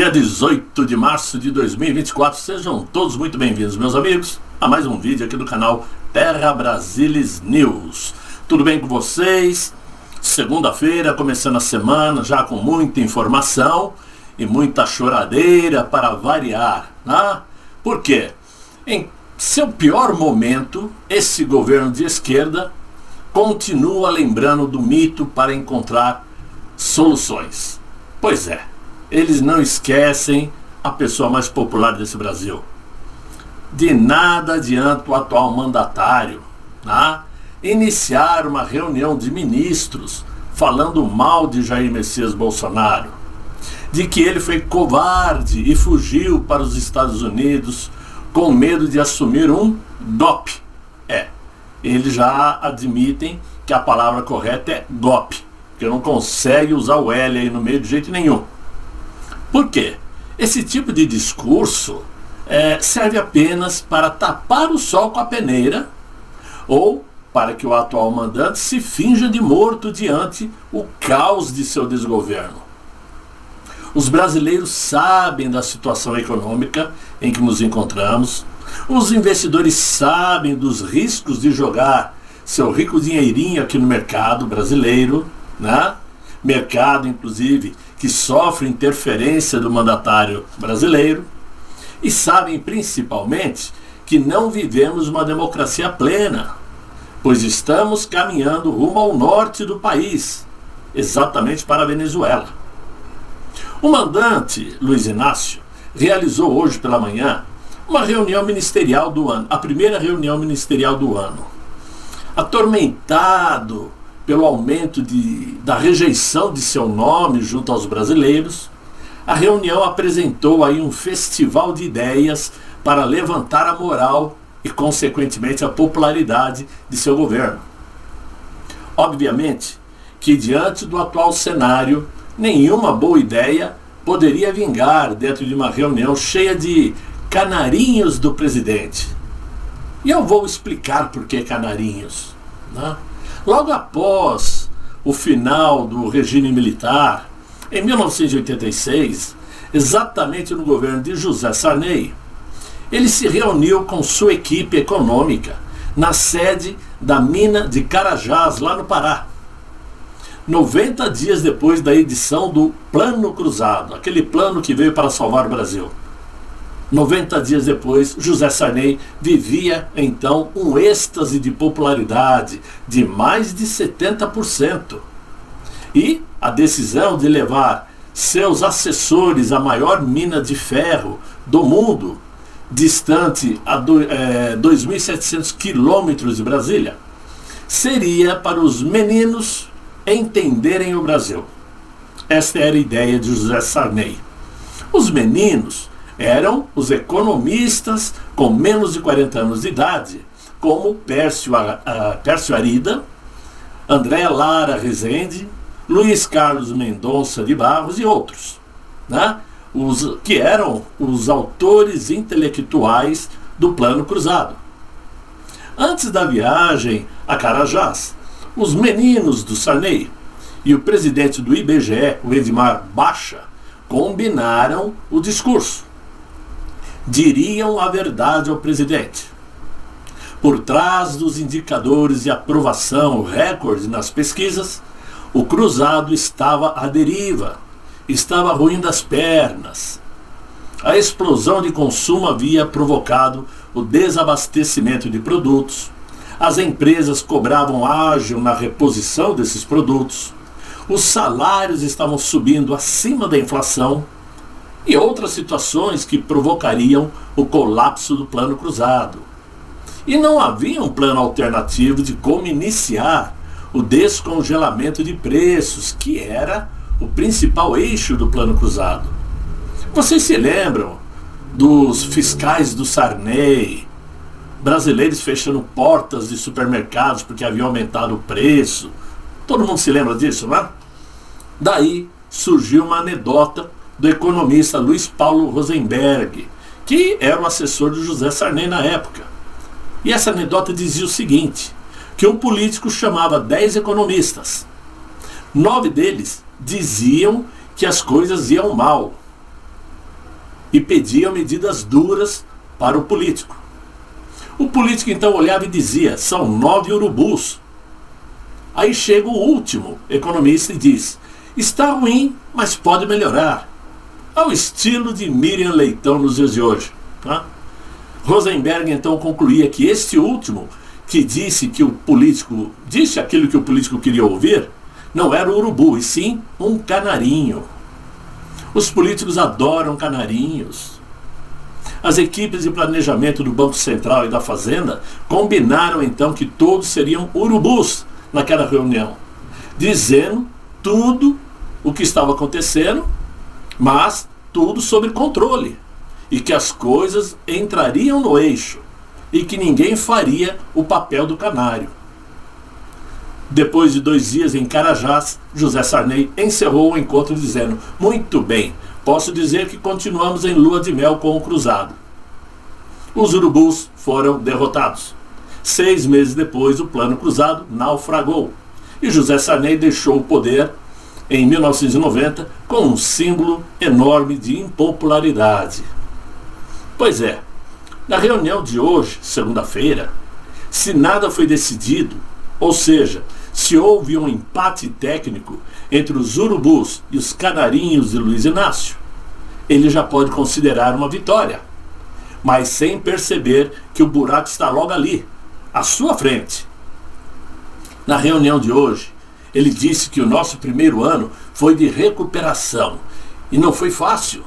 Dia 18 de março de 2024, sejam todos muito bem-vindos, meus amigos, a mais um vídeo aqui do canal Terra Brasilis News. Tudo bem com vocês? Segunda-feira, começando a semana, já com muita informação e muita choradeira para variar, né? Por quê? Em seu pior momento, esse governo de esquerda continua lembrando do mito para encontrar soluções. Pois é, eles não esquecem a pessoa mais popular desse Brasil. De nada adianta o atual mandatário, né, iniciar uma reunião de ministros falando mal de Jair Messias Bolsonaro, de que ele foi covarde e fugiu para os Estados Unidos com medo de assumir um golpe. Eles já admitem que a palavra correta é golpe, porque não consegue usar o L aí no meio de jeito nenhum. Por quê? Esse tipo de discurso serve apenas para tapar o sol com a peneira ou para que o atual mandante se finja de morto diante o caos de seu desgoverno. Os brasileiros sabem da situação econômica em que nos encontramos. Os investidores sabem dos riscos de jogar seu rico dinheirinho aqui no mercado brasileiro, né? Mercado, inclusive, que sofre interferência do mandatário brasileiro. E sabem principalmente que não vivemos uma democracia plena, pois estamos caminhando rumo ao norte do país, exatamente para a Venezuela. O mandante Luiz Inácio realizou hoje pela manhã uma reunião ministerial do ano, a primeira reunião ministerial do ano. Atormentado pelo aumento da rejeição de seu nome junto aos brasileiros, a reunião apresentou aí um festival de ideias para levantar a moral e, consequentemente, a popularidade de seu governo. Obviamente que, diante do atual cenário, nenhuma boa ideia poderia vingar dentro de uma reunião cheia de canarinhos do presidente. E eu vou explicar por que canarinhos, né? Logo após o final do regime militar, em 1986, exatamente no governo de José Sarney, ele se reuniu com sua equipe econômica na sede da mina de Carajás, lá no Pará. 90 dias depois da edição do Plano Cruzado, aquele plano que veio para salvar o Brasil. 90 dias depois, José Sarney vivia então um êxtase de popularidade de mais de 70%. E a decisão de levar seus assessores à maior mina de ferro do mundo, distante a 2.700 quilômetros de Brasília, seria para os meninos entenderem o Brasil. Esta era a ideia de José Sarney. Os meninos eram os economistas com menos de 40 anos de idade, como Pércio Arida, André Lara Rezende, Luiz Carlos Mendonça de Barros e outros, né? Que eram os autores intelectuais do Plano Cruzado. Antes da viagem a Carajás, os meninos do Sarney e o presidente do IBGE, o Edmar Baixa, combinaram o discurso. Diriam a verdade ao presidente. Por trás dos indicadores de aprovação recorde nas pesquisas, o cruzado estava à deriva, estava ruindo as pernas. A explosão de consumo havia provocado o desabastecimento de produtos, as empresas cobravam ágio na reposição desses produtos, os salários estavam subindo acima da inflação, e outras situações que provocariam o colapso do Plano Cruzado. E não havia um plano alternativo de como iniciar o descongelamento de preços, que era o principal eixo do Plano Cruzado. Vocês se lembram dos fiscais do Sarney, brasileiros fechando portas de supermercados porque haviam aumentado o preço? Todo mundo se lembra disso, né? Daí surgiu uma anedota do economista Luiz Paulo Rosenberg, que era o assessor de José Sarney na época. E essa anedota dizia o seguinte, que um político chamava 10 economistas. 9 deles diziam que as coisas iam mal. e pediam medidas duras para o político. O político então olhava e dizia: são 9 urubus. Aí chega o último economista e diz: está ruim, mas pode melhorar. Ao estilo de Miriam Leitão nos dias de hoje. Tá? Rosenberg então concluía que este último, que disse aquilo que o político queria ouvir, não era o urubu, e sim um canarinho. Os políticos adoram canarinhos. As equipes de planejamento do Banco Central e da Fazenda combinaram então que todos seriam urubus naquela reunião, dizendo tudo o que estava acontecendo, mas tudo sob controle, e que as coisas entrariam no eixo, e que ninguém faria o papel do canário. Depois de 2 dias em Carajás, José Sarney encerrou o encontro dizendo: muito bem, posso dizer que continuamos em lua de mel com o cruzado. Os urubus foram derrotados. 6 meses depois, o plano cruzado naufragou, e José Sarney deixou o poder em 1990 com um símbolo enorme de impopularidade. Pois é, na reunião de hoje, segunda-feira, se nada foi decidido, ou seja, se houve um empate técnico entre os urubus e os canarinhos de Luiz Inácio, ele já pode considerar uma vitória, mas sem perceber que o buraco está logo ali, à sua frente. Na reunião de hoje, ele disse que o nosso primeiro ano foi de recuperação, e não foi fácil,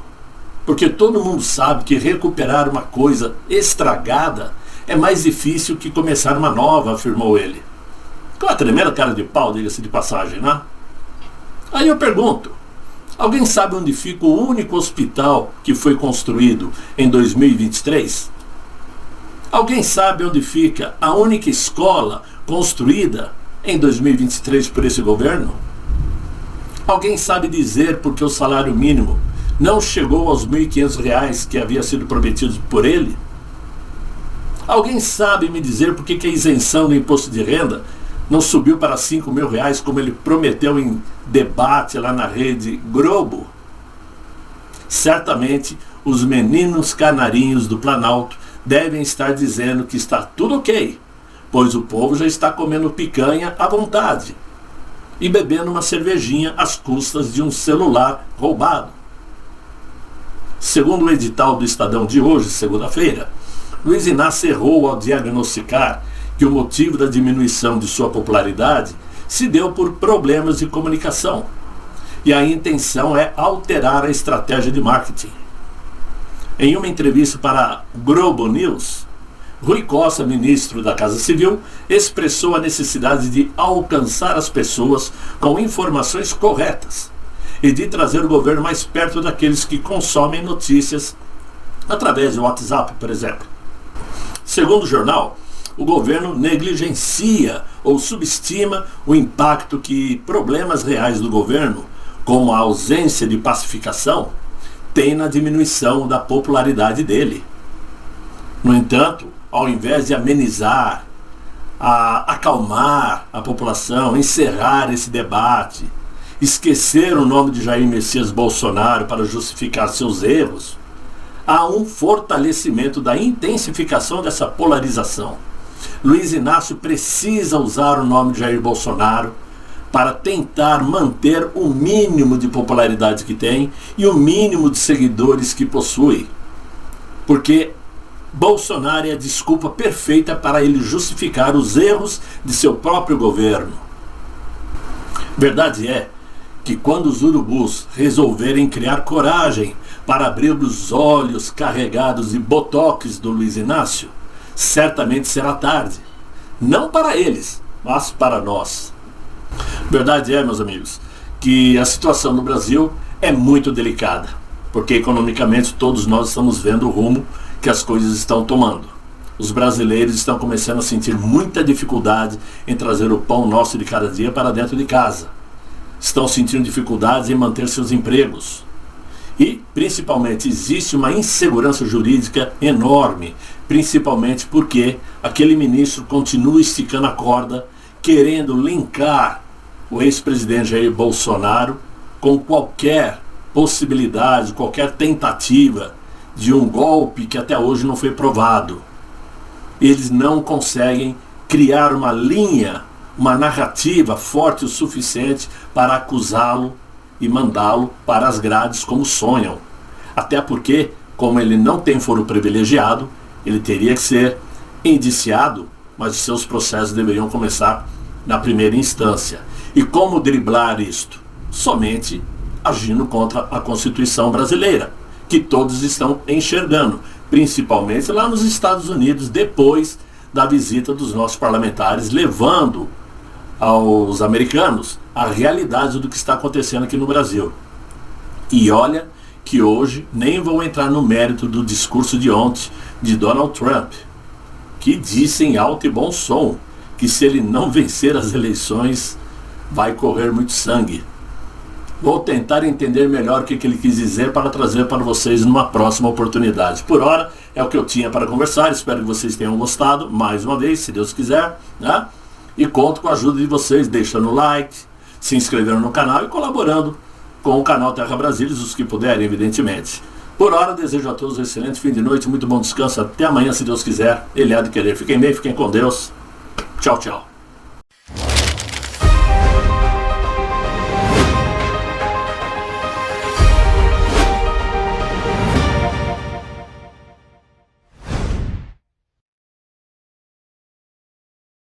porque todo mundo sabe que recuperar uma coisa estragada é mais difícil que começar uma nova, afirmou ele. Com uma tremenda cara de pau, diga-se de passagem, né? Aí eu pergunto: alguém sabe onde fica o único hospital que foi construído em 2023? Alguém sabe onde fica a única escola construída em 2023 por esse governo? Alguém sabe dizer por que o salário mínimo não chegou aos R$ 1.500 que havia sido prometido por ele? Alguém sabe me dizer por que a isenção do imposto de renda não subiu para R$ 5.000 como ele prometeu em debate lá na rede Globo? Certamente os meninos canarinhos do Planalto devem estar dizendo que está tudo ok, pois o povo já está comendo picanha à vontade e bebendo uma cervejinha às custas de um celular roubado. Segundo o edital do Estadão de hoje, segunda-feira, Luiz Inácio errou ao diagnosticar que o motivo da diminuição de sua popularidade se deu por problemas de comunicação, e a intenção é alterar a estratégia de marketing. Em uma entrevista para a Globo News, Rui Costa, ministro da Casa Civil, expressou a necessidade de alcançar as pessoas com informações corretas e de trazer o governo mais perto daqueles que consomem notícias através do WhatsApp, por exemplo. Segundo o jornal, o governo negligencia ou subestima o impacto que problemas reais do governo, como a ausência de pacificação, tem na diminuição da popularidade dele. No entanto, ao invés de amenizar, acalmar a população, encerrar esse debate, esquecer o nome de Jair Messias Bolsonaro para justificar seus erros, há um fortalecimento da intensificação dessa polarização. Luiz Inácio precisa usar o nome de Jair Bolsonaro para tentar manter o mínimo de popularidade que tem e o mínimo de seguidores que possui. Porque Bolsonaro é a desculpa perfeita para ele justificar os erros de seu próprio governo. Verdade é que quando os urubus resolverem criar coragem para abrir os olhos carregados de botox do Luiz Inácio, certamente será tarde. Não para eles, mas para nós. Verdade é, meus amigos, que a situação no Brasil é muito delicada, porque economicamente todos nós estamos vendo o rumo que as coisas estão tomando. Os brasileiros estão começando a sentir muita dificuldade em trazer o pão nosso de cada dia para dentro de casa. Estão sentindo dificuldades em manter seus empregos. E, principalmente, existe uma insegurança jurídica enorme, principalmente porque aquele ministro continua esticando a corda, querendo linkar o ex-presidente Jair Bolsonaro com qualquer possibilidade, qualquer tentativa de um golpe que até hoje não foi provado. Eles não conseguem criar uma linha, uma narrativa forte o suficiente para acusá-lo e mandá-lo para as grades como sonham. Até porque, como ele não tem foro privilegiado, ele teria que ser indiciado, mas seus processos deveriam começar na primeira instância. E como driblar isto? Somente agindo contra a Constituição brasileira, que todos estão enxergando, principalmente lá nos Estados Unidos, depois da visita dos nossos parlamentares, levando aos americanos a realidade do que está acontecendo aqui no Brasil. E olha que hoje nem vou entrar no mérito do discurso de ontem de Donald Trump, que disse em alto e bom som que se ele não vencer as eleições vai correr muito sangue. Vou tentar entender melhor o que ele quis dizer para trazer para vocês numa próxima oportunidade. Por hora, é o que eu tinha para conversar. Espero que vocês tenham gostado, mais uma vez, se Deus quiser, né? E conto com a ajuda de vocês, deixando o like, se inscrevendo no canal e colaborando com o canal Terra Brasília, os que puderem, evidentemente. Por hora, desejo a todos um excelente fim de noite, muito bom descanso. Até amanhã, se Deus quiser. Ele há de querer. Fiquem bem, fiquem com Deus. Tchau, tchau.